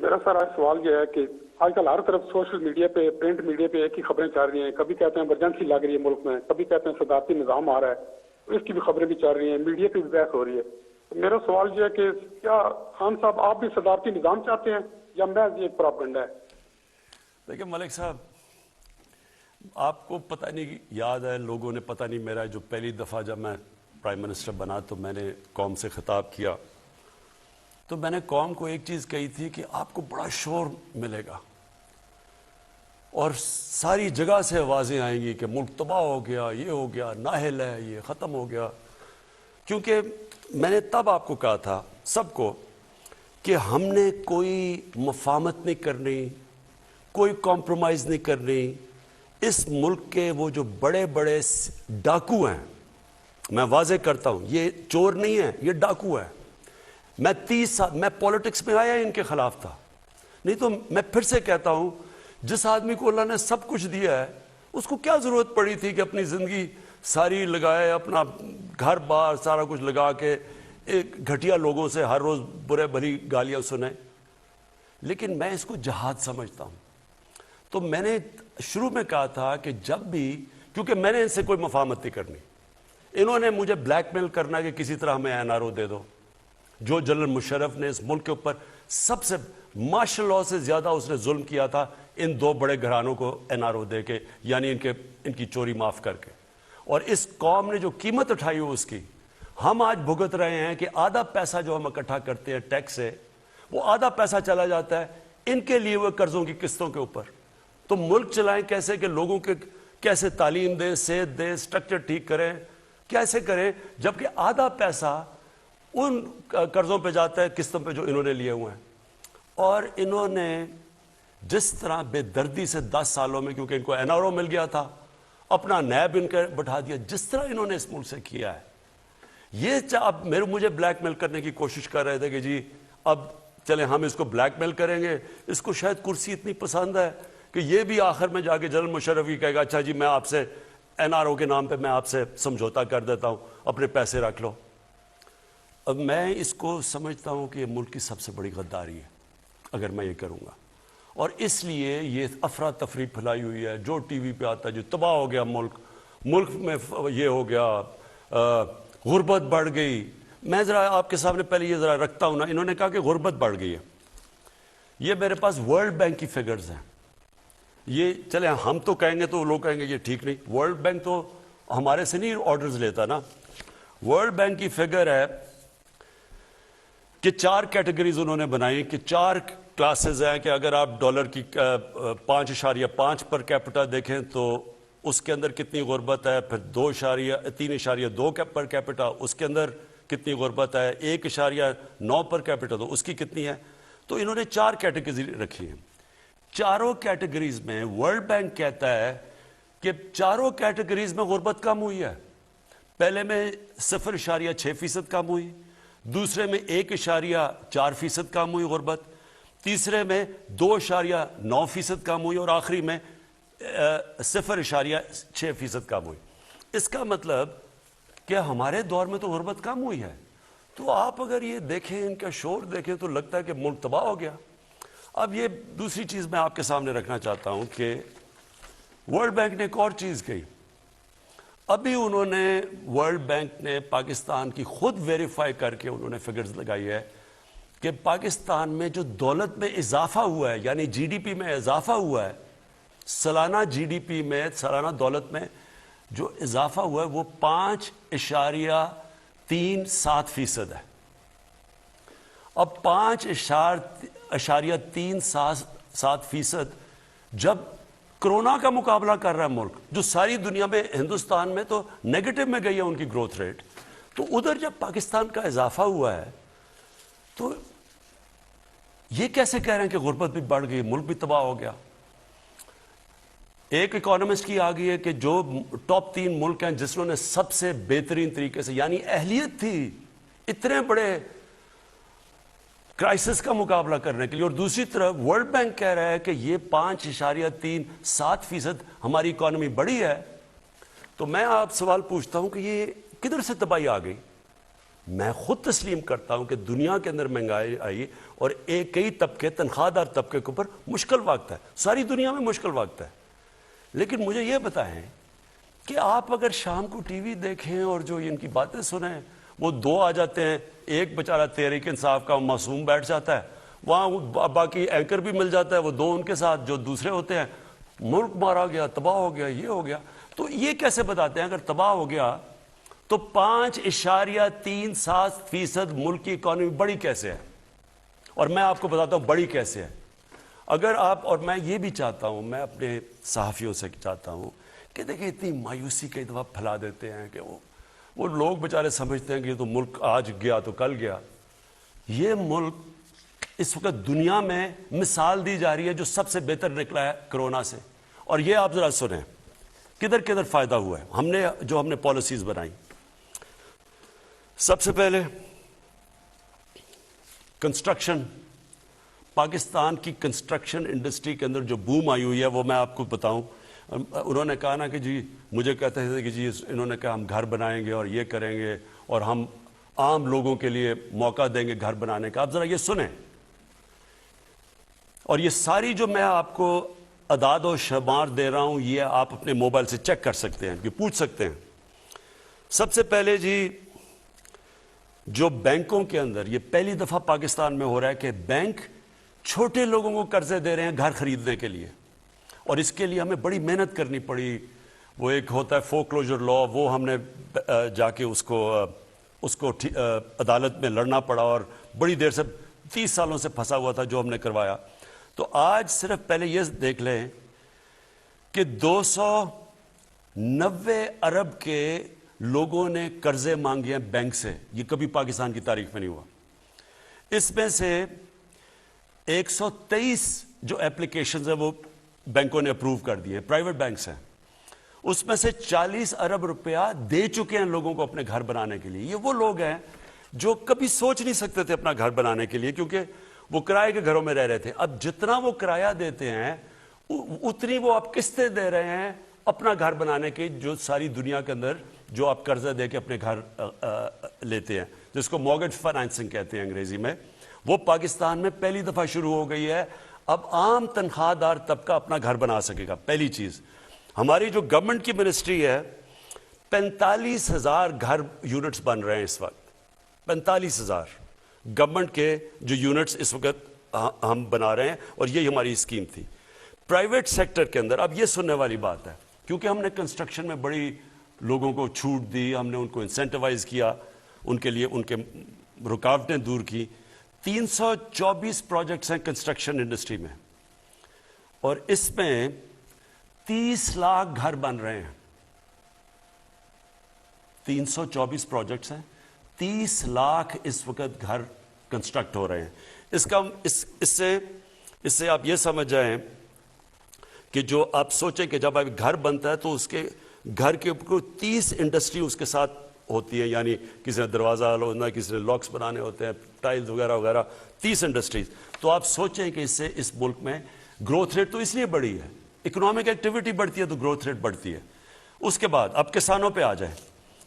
میرا سارا سوال یہ ہے کہ آج کل ہر طرف سوشل میڈیا پہ پرنٹ میڈیا پہ ایک ہی خبریں چل رہی ہیں. کبھی کہتے ہیں ایمرجنسی لگ رہی ہے ملک میں, کبھی کہتے ہیں صدارتی نظام آ رہا ہے, اس کی بھی خبریں بھی چل رہی ہیں, میڈیا پہ بھی بحث ہو رہی ہے. تو میرا سوال یہ ہے کہ کیا خان صاحب آپ بھی صدارتی نظام چاہتے ہیں یا محض یہ پراپگنڈا ہے؟ دیکھیں ملک صاحب, آپ کو پتہ نہیں یاد ہے, لوگوں نے پتہ نہیں, میرا جو پہلی دفعہ جب میں پرائم منسٹر بنا تو میں نے قوم سے خطاب کیا, تو میں نے قوم کو ایک چیز کہی تھی کہ آپ کو بڑا شور ملے گا اور ساری جگہ سے آوازیں آئیں گی کہ ملک تباہ ہو گیا, یہ ہو گیا, نااہل ہے, یہ ختم ہو گیا. کیونکہ میں نے تب آپ کو کہا تھا سب کو کہ ہم نے کوئی مفاہمت نہیں کرنی, کوئی کمپرومائز نہیں کرنی. اس ملک کے وہ جو بڑے بڑے ڈاکو ہیں, میں واضح کرتا ہوں, یہ چور نہیں ہے, یہ ڈاکو ہے. میں 30 سال میں پولیٹکس میں آیا ان کے خلاف تھا, نہیں تو میں پھر سے کہتا ہوں, جس آدمی کو اللہ نے سب کچھ دیا ہے اس کو کیا ضرورت پڑی تھی کہ اپنی زندگی ساری لگائے, اپنا گھر بار سارا کچھ لگا کے ایک گھٹیا لوگوں سے ہر روز برے بھلی گالیاں سنیں. لیکن میں اس کو جہاد سمجھتا ہوں. تو میں نے شروع میں کہا تھا کہ جب بھی, کیونکہ میں نے ان سے کوئی مفاہمت نہیں کرنی, انہوں نے مجھے بلیک میل کرنا کہ کسی طرح ہمیں این آر او دے دو. جو جنرل مشرف نے اس ملک کے اوپر سب سے مارشل لاء سے زیادہ اس نے ظلم کیا تھا ان دو بڑے گھرانوں کو این آر او دے کے, یعنی ان کی چوری معاف کر کے. اور اس قوم نے جو قیمت اٹھائی ہو اس کی ہم آج بھگت رہے ہیں کہ آدھا پیسہ جو ہم اکٹھا کرتے ہیں ٹیکس سے, وہ آدھا پیسہ چلا جاتا ہے ان کے لیے ہوئے قرضوں کی قسطوں کے اوپر. تو ملک چلائیں کیسے, کہ لوگوں کے کیسے تعلیم دیں, صحت دیں, سٹرکچر ٹھیک کریں, کیسے کریں, جبکہ آدھا پیسہ ان قرضوں پہ جاتا ہے, قسطوں پہ جو انہوں نے لیے ہوئے ہیں. اور انہوں نے جس طرح بے دردی سے 10 سالوں میں, کیونکہ ان کو این آر او مل گیا تھا, اپنا نیب ان کا بٹھا دیا, جس طرح انہوں نے اس ملک سے کیا ہے. یہ اب مجھے بلیک میل کرنے کی کوشش کر رہے تھے کہ جی اب چلیں ہم اس کو بلیک میل کریں گے, اس کو شاید کرسی اتنی پسند ہے کہ یہ بھی آخر میں جا کے جنرل مشرف ہی کہے گا اچھا جی میں آپ سے این آر او کے نام پہ میں آپ سے سمجھوتا کر دیتا ہوں, اپنے پیسے رکھ لو. اب میں اس کو سمجھتا ہوں کہ یہ ملک کی سب سے بڑی غداری ہے اگر میں یہ کروں گا. اور اس لیے یہ افراتفری پھیلائی ہوئی ہے, جو ٹی وی پہ آتا ہے جو تباہ ہو گیا ملک, ملک میں یہ ہو گیا, غربت بڑھ گئی. میں ذرا آپ کے سامنے پہلے یہ ذرا رکھتا ہوں نا, انہوں نے کہا کہ غربت بڑھ گئی ہے. یہ میرے پاس ورلڈ بینک کی فگرز ہیں. یہ چلیں ہم تو کہیں گے تو لوگ کہیں گے یہ ٹھیک نہیں, ورلڈ بینک تو ہمارے سے نہیں آرڈرز لیتا نا. ورلڈ بینک کی فگر ہے کہ 4 کیٹیگریز انہوں نے بنائی, کہ 4 کلاسز ہیں, کہ اگر آپ ڈالر کی 5.5 پر کیپٹا دیکھیں تو اس کے اندر کتنی غربت ہے, پھر 3.2 پر کیپٹا اس کے اندر کتنی غربت ہے, 1.9 پر کیپٹا تو اس کی کتنی ہے. تو انہوں نے 4 کیٹیگری رکھی ہیں. چاروں کیٹیگریز میں ورلڈ بینک کہتا ہے کہ چاروں کیٹیگریز میں غربت کم ہوئی ہے. پہلے میں 0.6% کم ہوئی, دوسرے میں 1.4% کم ہوئی غربت, تیسرے میں 2.9% کم ہوئی, اور آخری میں 0.6% کم ہوئی. اس کا مطلب کہ ہمارے دور میں تو غربت کم ہوئی ہے. تو آپ اگر یہ دیکھیں, ان کا شور دیکھیں, تو لگتا ہے کہ ملک تباہ ہو گیا. اب یہ دوسری چیز میں آپ کے سامنے رکھنا چاہتا ہوں کہ ورلڈ بینک نے ایک اور چیز کہی. ابھی انہوں نے ورلڈ بینک نے پاکستان کی خود ویریفائی کر کے انہوں نے فگرز لگائی ہے کہ پاکستان میں جو دولت میں اضافہ ہوا ہے, یعنی جی ڈی پی میں اضافہ ہوا ہے, سالانہ جی ڈی پی میں, سالانہ دولت میں جو اضافہ ہوا ہے وہ 5.37% ہے. اب 5.37% جب کرونا کا مقابلہ کر رہا ہے ملک, جو ساری دنیا میں, ہندوستان میں تو نیگیٹو میں گئی ہے ان کی گروتھ ریٹ, تو ادھر جب پاکستان کا اضافہ ہوا ہے تو یہ کیسے کہہ رہے ہیں کہ غربت بھی بڑھ گئی, ملک بھی تباہ ہو گیا. ایک اکانومسٹ کی آ گئی ہے کہ جو ٹاپ 3 ملک ہیں جس نے سب سے بہترین طریقے سے, یعنی اہلیت تھی اتنے بڑے کرائسس کا مقابلہ کرنے کے لیے, اور دوسری طرف ورلڈ بینک کہہ رہا ہے کہ یہ 5.37% ہماری اکانومی بڑھی ہے. تو میں آپ سوال پوچھتا ہوں کہ یہ کدھر سے تباہی آ گئی؟ میں خود تسلیم کرتا ہوں کہ دنیا کے اندر مہنگائی آئی اور کئی طبقے، تنخواہ دار طبقے کے اوپر مشکل وقت ہے، ساری دنیا میں مشکل وقت ہے. لیکن مجھے یہ بتائیں کہ آپ اگر شام کو ٹی وی دیکھیں اور جو ان کی باتیں سنیں، وہ دو آ جاتے ہیں، ایک بیچارہ تحریک انصاف کا معصوم بیٹھ جاتا ہے، وہاں باقی اینکر بھی مل جاتا ہے، وہ دو ان کے ساتھ جو دوسرے ہوتے ہیں، ملک مارا گیا، تباہ ہو گیا، یہ ہو گیا. تو یہ کیسے بتاتے ہیں اگر تباہ ہو گیا تو 5.37% ملک کی اکانومی بڑی کیسے ہے؟ اور میں آپ کو بتاتا ہوں بڑی کیسے ہے. اگر آپ، اور میں یہ بھی چاہتا ہوں، میں اپنے صحافیوں سے چاہتا ہوں کہ دیکھیں اتنی مایوسی کئی دفعہ پھیلا دیتے ہیں کہ وہ لوگ بیچارے سمجھتے ہیں کہ یہ تو ملک آج گیا تو کل گیا. یہ ملک اس وقت دنیا میں مثال دی جا رہی ہے جو سب سے بہتر نکلا ہے کرونا سے. اور یہ آپ ذرا سنیں کدھر کدھر فائدہ ہوا ہے ہم نے پالیسیز بنائی. سب سے پہلے کنسٹرکشن، پاکستان کی کنسٹرکشن انڈسٹری کے اندر جو بوم آئی ہوئی ہے وہ میں آپ کو بتاؤں. انہوں نے کہا نا کہ جی، مجھے کہتے تھے کہ جی انہوں نے کہا ہم گھر بنائیں گے اور یہ کریں گے اور ہم عام لوگوں کے لیے موقع دیں گے گھر بنانے کا. آپ ذرا یہ سنیں، اور یہ ساری جو میں آپ کو اعداد و شمار دے رہا ہوں یہ آپ اپنے موبائل سے چیک کر سکتے ہیں، یہ پوچھ سکتے ہیں. سب سے پہلے جی، جو بینکوں کے اندر یہ پہلی دفعہ پاکستان میں ہو رہا ہے کہ بینک چھوٹے لوگوں کو قرضے دے رہے ہیں گھر خریدنے کے لیے، اور اس کے لیے ہمیں بڑی محنت کرنی پڑی. وہ ایک ہوتا ہے فورکلوجر لا، وہ ہم نے جا کے اس کو عدالت میں لڑنا پڑا اور بڑی دیر سے 30 سالوں سے پھنسا ہوا تھا جو ہم نے کروایا. تو آج صرف پہلے یہ دیکھ لیں کہ 290 ارب کے لوگوں نے قرضے مانگے ہیں بینک سے. یہ کبھی پاکستان کی تاریخ میں نہیں ہوا. اس میں سے 123 جو اپلیکیشنز ہیں وہ بینکوں نے اپروو کر دیے، پرائیویٹ بینکس ہیں. اس میں سے 40 ارب روپیہ دے چکے ہیں لوگوں کو اپنے گھر بنانے کے لیے. یہ وہ لوگ ہیں جو کبھی سوچ نہیں سکتے تھے اپنا گھر بنانے کے لیے کیونکہ وہ کرائے کے گھروں میں رہ رہے تھے. اب جتنا وہ کرایہ دیتے ہیں اتنی وہ آپ قسطیں دے رہے ہیں اپنا گھر بنانے کے، جو ساری دنیا کے اندر جو آپ قرضہ دے کے اپنے گھر لیتے ہیں، جس کو مورگیج فائنانسنگ کہتے ہیں انگریزی میں. وہ پاکستان میں پہلی دفعہ شروع ہو گئی ہے. اب عام تنخواہ دار طبقہ اپنا گھر بنا سکے گا. پہلی چیز، ہماری جو گورنمنٹ کی منسٹری ہے 45,000 گھر یونٹس بن رہے ہیں اس وقت. 45,000 گورنمنٹ کے جو یونٹس اس وقت ہم بنا رہے ہیں، اور یہ ہماری اسکیم تھی. پرائیویٹ سیکٹر کے اندر اب یہ سننے والی بات ہے، کیونکہ ہم نے کنسٹرکشن میں بڑی لوگوں کو چھوٹ دی، ہم نے ان کو انسینٹیوائز کیا، ان کے لیے ان کے رکاوٹیں دور کی. 324 پروجیکٹس ہیں کنسٹرکشن انڈسٹری میں، اور اس میں 30 لاکھ گھر بن رہے ہیں. 324 پروجیکٹس ہیں، 30 لاکھ اس وقت گھر کنسٹرکٹ ہو رہے ہیں. اس سے آپ یہ سمجھ جائیں کہ جو آپ سوچیں کہ جب آپ گھر بنتا ہے تو اس کے گھر کے اوپر 30 انڈسٹری اس کے ساتھ ہوتی ہیں، یعنی کسی نے دروازہ لونا، کسی نے لاکس بنانے ہوتے ہیں، ٹائلز وغیرہ وغیرہ، 30 انڈسٹریز. تو آپ سوچیں کہ اس سے اس ملک میں گروتھ ریٹ تو اس لیے بڑھی ہے، اکنامک ایکٹیویٹی بڑھتی ہے تو گروتھ ریٹ بڑھتی ہے. اس کے بعد اب کسانوں پہ آ جائیں.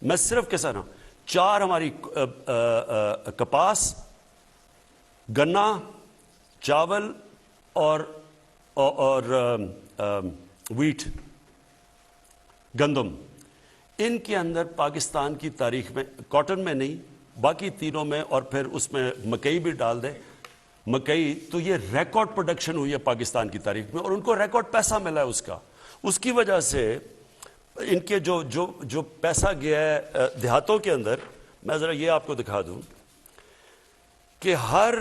میں صرف کسانوں، 4 ہماری کپاس، گنا، چاول اور ویٹ، گندم، ان کے اندر پاکستان کی تاریخ میں، کاٹن میں نہیں باقی تینوں میں، اور پھر اس میں مکئی بھی ڈال دیں، مکئی، تو یہ ریکارڈ پروڈکشن ہوئی ہے پاکستان کی تاریخ میں، اور ان کو ریکارڈ پیسہ ملا ہے. اس کی وجہ سے ان کے جو پیسہ گیا ہے دیہاتوں کے اندر. میں ذرا یہ آپ کو دکھا دوں کہ ہر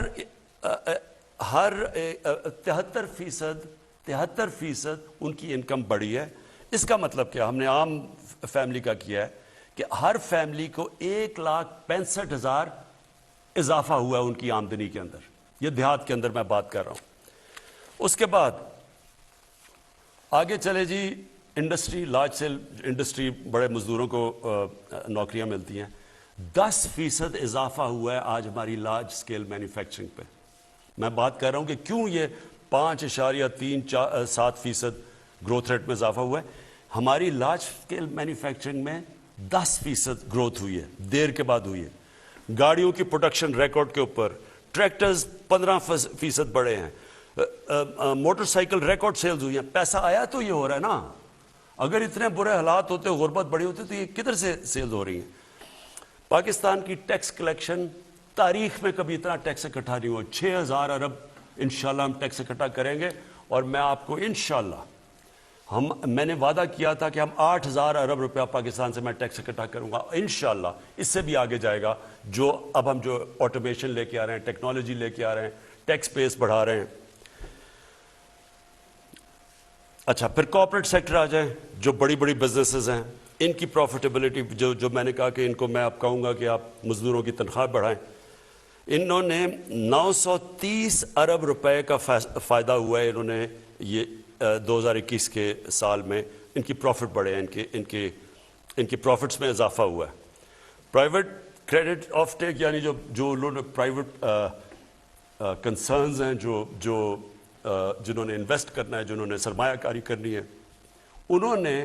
73% ان کی انکم بڑھی ہے. اس کا مطلب کیا؟ ہم نے عام فیملی کا کیا ہے کہ ہر فیملی کو 1,65,000 اضافہ ہوا ہے ان کی آمدنی کے اندر. یہ دیہات کے اندر میں بات کر رہا ہوں. اس کے بعد آگے چلے جی، انڈسٹری، لارج سیل انڈسٹری، بڑے مزدوروں کو نوکریاں ملتی ہیں. 10% اضافہ ہوا ہے آج ہماری لارج سکیل مینوفیکچرنگ پہ. میں بات کر رہا ہوں کہ کیوں یہ 5.37% گروتھ ریٹ میں اضافہ ہوا ہے. ہماری لارج سکیل مینوفیکچرنگ میں 10% گروتھ ہوئی ہے، دیر کے بعد ہوئی ہے. گاڑیوں کی پروڈکشن ریکارڈ کے اوپر، ٹریکٹرز 15% بڑھے ہیں، موٹر سائیکل ریکارڈ سیلز ہوئی ہیں. پیسہ آیا تو یہ ہو رہا ہے نا. اگر اتنے برے حالات ہوتے، غربت بڑی ہوتی، تو یہ کدھر سے سیلز ہو رہی ہیں؟ پاکستان کی ٹیکس کلیکشن تاریخ میں کبھی اتنا ٹیکس اکٹھا نہیں ہوا. 6000 ارب انشاءاللہ ہم ٹیکس اکٹھا کریں گے، اور میں آپ کو انشاءاللہ میں نے وعدہ کیا تھا کہ ہم 8000 ارب روپیہ پاکستان سے میں ٹیکس اکٹھا کروں گا. انشاءاللہ اس سے بھی آگے جائے گا. جو اب ہم جو آٹومیشن لے کے آ رہے ہیں، ٹیکنالوجی لے کے آ رہے ہیں، ٹیکس بیس بڑھا رہے ہیں. اچھا، پھر کارپوریٹ سیکٹر آ جائیں. جو بڑی بڑی بزنسز ہیں، ان کی پروفیٹیبلٹی جو میں نے کہا کہ ان کو میں اب کہوں گا کہ آپ مزدوروں کی تنخواہ بڑھائیں. انہوں نے 930 ارب روپے کا فائدہ ہوا ہے. انہوں نے یہ 2021 کے سال میں ان کی پروفٹ بڑھے ہیں، ان کی پروفٹس میں اضافہ ہوا ہے. پرائیویٹ کریڈٹ آف ٹیک، یعنی جو انہوں نے پرائیویٹ کنسرنز ہیں، جنہوں نے انویسٹ کرنا ہے، جنہوں نے سرمایہ کاری کرنی ہے، انہوں نے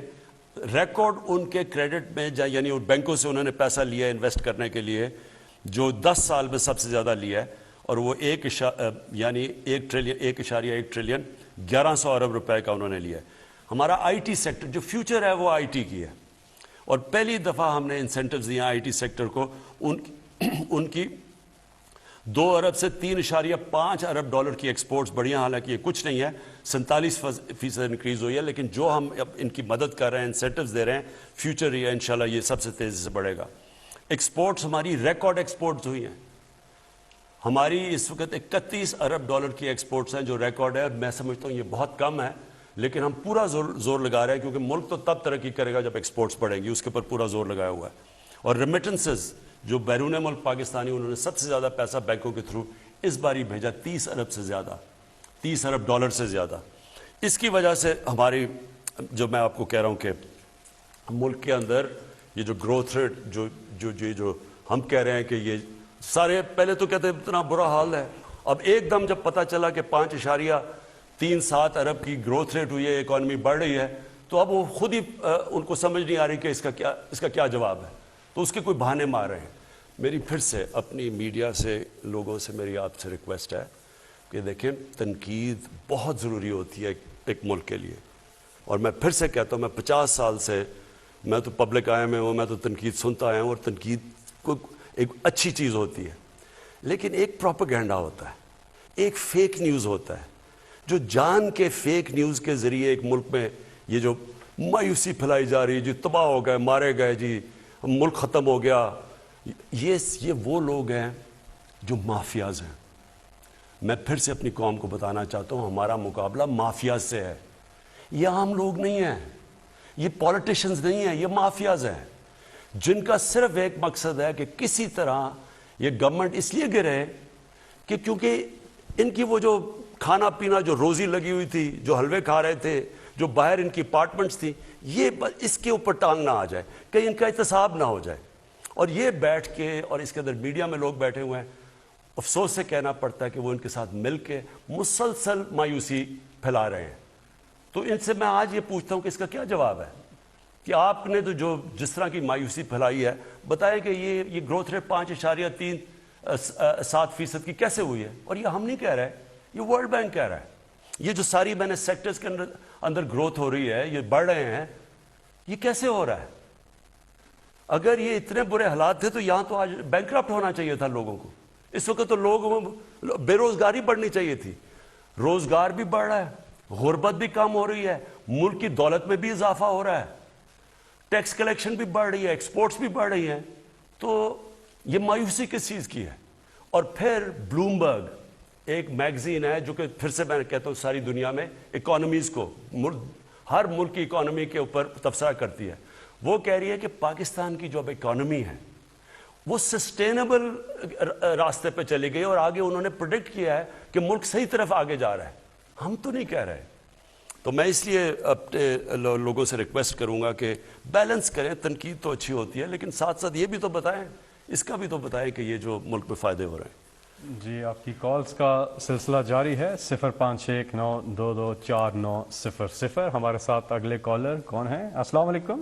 ریکارڈ ان کے کریڈٹ میں یعنی بینکوں سے انہوں نے پیسہ لیا ہے انویسٹ کرنے کے لیے، جو 10 سال میں سب سے زیادہ لیا ہے. اور وہ 1 ٹریلین 1100 ارب روپے کا انہوں نے لیا ہے. ہمارا آئی ٹی سیکٹر جو فیوچر ہے وہ آئی ٹی کی ہے، اور پہلی دفعہ ہم نے انسینٹیوز دیے آئی ٹی سیکٹر کو. ان کی 2 ارب سے 3.5 ارب ڈالر کی ایکسپورٹس بڑھی ہیں. حالانکہ یہ کچھ نہیں ہے، 47% انکریز ہوئی ہے، لیکن جو ہم اب ان کی مدد کر رہے ہیں، انسینٹیوز دے رہے ہیں، فیوچر یہ انشاءاللہ یہ سب سے تیزی سے بڑھے گا. ایکسپورٹس ہماری ریکارڈ ایکسپورٹس ہوئی ہیں. ہماری اس وقت 31 ارب ڈالر کی ایکسپورٹس ہیں جو ریکارڈ ہے. میں سمجھتا ہوں یہ بہت کم ہے، لیکن ہم پورا زور لگا رہے ہیں، کیونکہ ملک تو تب ترقی کرے گا جب ایکسپورٹس بڑھیں گی. اس کے اوپر پورا زور لگایا ہوا ہے. اور ریمیٹنسز جو بیرون ملک پاکستانی، انہوں نے سب سے زیادہ پیسہ بینکوں کے تھرو اس باری بھیجا، 30 ارب سے زیادہ، 30 ارب ڈالر سے زیادہ. اس کی وجہ سے ہماری جو میں آپ کو کہہ رہا ہوں کہ ملک کے اندر یہ جو گروتھ ریٹ جو ہم کہہ رہے ہیں کہ یہ سارے پہلے تو کہتے ہیں اتنا برا حال ہے، اب ایک دم جب پتہ چلا کہ 5.37 ارب کی گروتھ ریٹ ہوئی ہے، اکانومی بڑھ رہی ہے، تو اب وہ خود ہی ان کو سمجھ نہیں آ رہی کہ اس کا کیا جواب ہے. تو اس کے کوئی بہانے مار رہے ہیں. میری پھر سے اپنی میڈیا سے، لوگوں سے میری آپ سے ریکویسٹ ہے کہ دیکھیں، تنقید بہت ضروری ہوتی ہے ایک ملک کے لیے. اور میں پھر سے کہتا ہوں، میں 50 سال سے میں تو پبلک آیا میں ہوں، میں تو تنقید سنتا آیا ہوں، اور تنقید کو ایک اچھی چیز ہوتی ہے. لیکن ایک پروپیگنڈا ہوتا ہے، ایک فیک نیوز ہوتا ہے، جو جان کے فیک نیوز کے ذریعے ایک ملک میں یہ جو مایوسی پھیلائی جا رہی ہے، جی تباہ ہو گئے، مارے گئے، جی ملک ختم ہو گیا. یہ وہ لوگ ہیں جو مافیاز ہیں. میں پھر سے اپنی قوم کو بتانا چاہتا ہوں، ہمارا مقابلہ مافیاز سے ہے. یہ عام لوگ نہیں ہیں، یہ پولیٹیشنز نہیں ہیں، یہ مافیاز ہیں، جن کا صرف ایک مقصد ہے کہ کسی طرح یہ گورنمنٹ اس لیے گرے کہ کیونکہ ان کی وہ جو کھانا پینا، جو روزی لگی ہوئی تھی، جو حلوے کھا رہے تھے، جو باہر ان کی اپارٹمنٹس تھی، یہ اس کے اوپر ٹانگ نہ آ جائے، کہیں ان کا احتساب نہ ہو جائے. اور یہ بیٹھ کے، اور اس کے اندر میڈیا میں لوگ بیٹھے ہوئے ہیں، افسوس سے کہنا پڑتا ہے کہ وہ ان کے ساتھ مل کے مسلسل مایوسی پھیلا رہے ہیں. تو ان سے میں آج یہ پوچھتا ہوں کہ اس کا کیا جواب ہے کہ آپ نے تو جو جس طرح کی مایوسی پھیلائی ہے، بتائیں کہ یہ گروتھ ریٹ 5.37% کی کیسے ہوئی ہے؟ اور یہ ہم نہیں کہہ رہے، یہ ورلڈ بینک کہہ رہا ہے. یہ جو ساری میں نے سیکٹرز کے اندر گروتھ ہو رہی ہے، یہ بڑھ رہے ہیں، یہ کیسے ہو رہا ہے؟ اگر یہ اتنے برے حالات تھے تو یہاں تو آج بینکرپٹ ہونا چاہیے تھا لوگوں کو. اس وقت تو لوگوں بے روزگاری بڑھنی چاہیے تھی. روزگار بھی بڑھ رہا ہے، غربت بھی کم ہو رہی ہے، ملک کی دولت میں بھی اضافہ ہو رہا ہے، ٹیکس کلیکشن بھی بڑھ رہی ہے، ایکسپورٹس بھی بڑھ رہی ہیں. تو یہ مایوسی کس چیز کی ہے؟ اور پھر بلومبرگ ایک میگزین ہے جو کہ پھر سے میں کہتا ہوں ساری دنیا میں اکانومیز کو، ہر ملک کی اکانومی کے اوپر تبصرہ کرتی ہے. وہ کہہ رہی ہے کہ پاکستان کی جو اب اکانومی ہے وہ سسٹینیبل راستے پہ چلی گئی، اور آگے انہوں نے پریڈکٹ کیا ہے کہ ملک صحیح طرف آگے جا رہا ہے. ہم تو نہیں کہہ رہے. تو میں اس لیے اپنے لوگوں سے ریکویسٹ کروں گا کہ بیلنس کریں. تنقید تو اچھی ہوتی ہے، لیکن ساتھ ساتھ یہ بھی تو بتائیں، اس کا بھی تو بتائیں کہ یہ جو ملک میں فائدے ہو رہے ہیں. جی، آپ کی کالز کا سلسلہ جاری ہے. 0519224900. ہمارے ساتھ اگلے کالر کون ہیں؟ السلام علیکم.